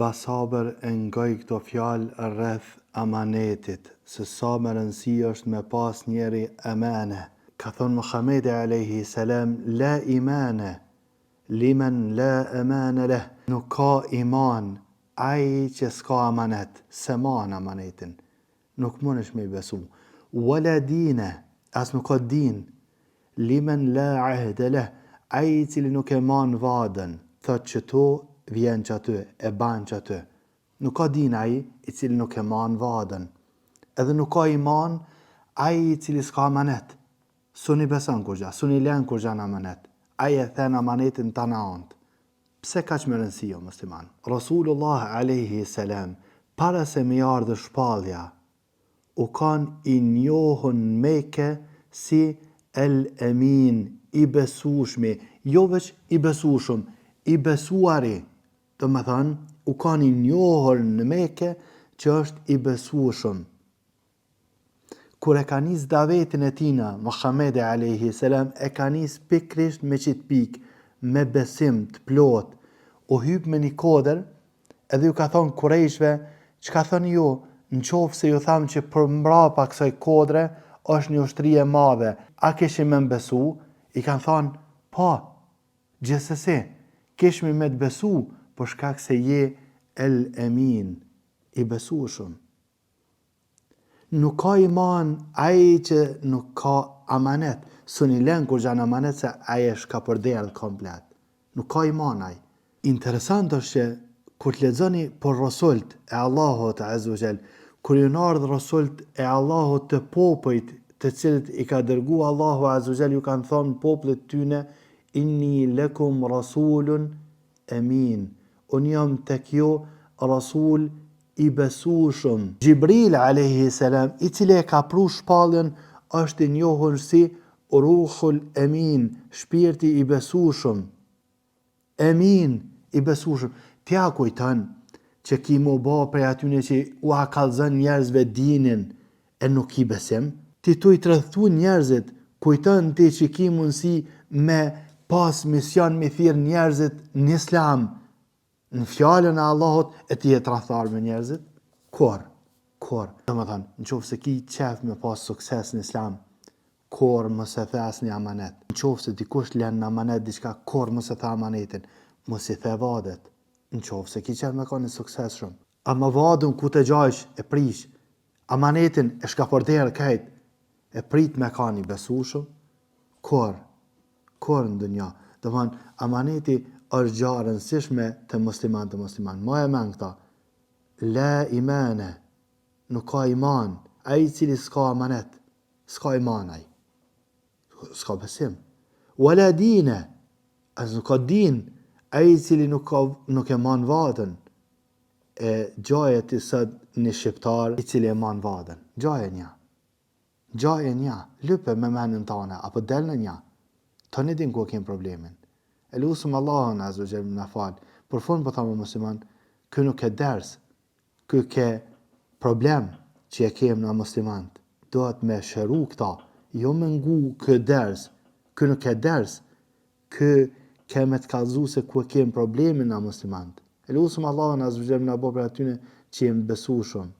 Basaber e ngoj këto fjalë rreth amanetit, se sa më rëndësi është me pas njeri amane. Ka thonë Muhamedi alayhi salam, la imane liman la amane leh. Nuk ka iman ai që s'ka amanet, se man amanetin. Nuk mundesh me besu. Wala dine, as nuk ka din liman la ahde leh, ai cili nuk e man vadën, thot që tu vjen që aty, e ban që aty. Nuk ka din ai i cili nuk e man vadën. Edhe nuk ka iman ai i cili s'ka amanet. Suni beson kur gja, suni len kur gja në amanet. Ai e then amanetin të në antë. Pse kaq me rëndësi o musliman? Rasulullah alayhi salam, para se me ardhë shpallja, u kanë i njohën Mekë si El Emin, i besueshmi, jo veç i besueshëm, i besuari. Do me thënë, u kanë i njohër në Mekë që është i besueshëm. Kur e ka nis davetin e tina, Muhamedi alayhi salam e ka nis pikrisht me qit pikë, me besim të plot. U hyp me një kodër, edhe ju ka thonë kurejshve, çka thoni ju, në qofë se ju thamë që për mbrapa kësaj kodre është një ushtri e madhe, a kishim me besu? I kanë thonë, po, gjithsesi, kishmi me të besu, për shkak se je El Emin, i besueshëm. Nuk ka iman ai që nuk ka amanet. Suni len kur gjanë amanet se ai është ka përderdh komplet. Nuk ka iman ai. Interesant është që kur të lexoni për rosult e Allahut azza wa jall, kur ju ardh rosult e Allahut të popujt të cilët i ka dërguar Allahu azza wa jall, ju kanë thonë popullit tyne, inni lakum rasulun amin. Unë jam tek ju rasul i besueshëm. Gjibril alayhi salam, i cili e ka pru shpalljen, është i njohur si Ruhul Amin, shpirti i besueshëm. Amin, i besueshëm. Tja kujton që ki mu ba prej atyne që u a kallzon njerëzve dinin e nuk i besim. Ti tu i tërthu njerëzit, kujton ti që ki mundësi me pas mision me thirr njerëzit në islam, në fjallën e Allahut, e ti e tradhtar me njerëzit? Kur? Do me thënë, në qofë se ki qef me pas sukses në islam, kur mos e the asnjë amanet. Në qofë se dikush len në amanet diçka, kur mos e the amanetin, mos i the vadet. Në qofë se ki qef me ka një sukses shumë. Ama vadën ku të gjajsh e prish, amanetin e shka përderë kajt, e prit me ka një besueshëm, kur në dunja. Do me thënë, amaneti është gjarë rëndësishme të musliman. Ma e men këta, la imane, nuk ka iman, ai cili s'ka amanet, s'ka iman ai, s'ka besim. Wala dine, as nuk ka din, ai cili nuk e man vadën. E gjaje të sët një shqiptar i cili e man vadën, gjaje nja, lype me menin tane, apo del në nja, të një din ku kem problemin. E lusëm Allahun azza wa jall na fal. Për fund po thamë musliman, kë nuk e ders, kë ke problem që e kem na muslimant. Dohet me shëru këta, jo me ngu kë ders, kë nuk e ders, kë ke me të kallzu se ku e kem problemin na muslimant. E lusëm Allahun azza wa jall na bo për atyne që jem besueshëm.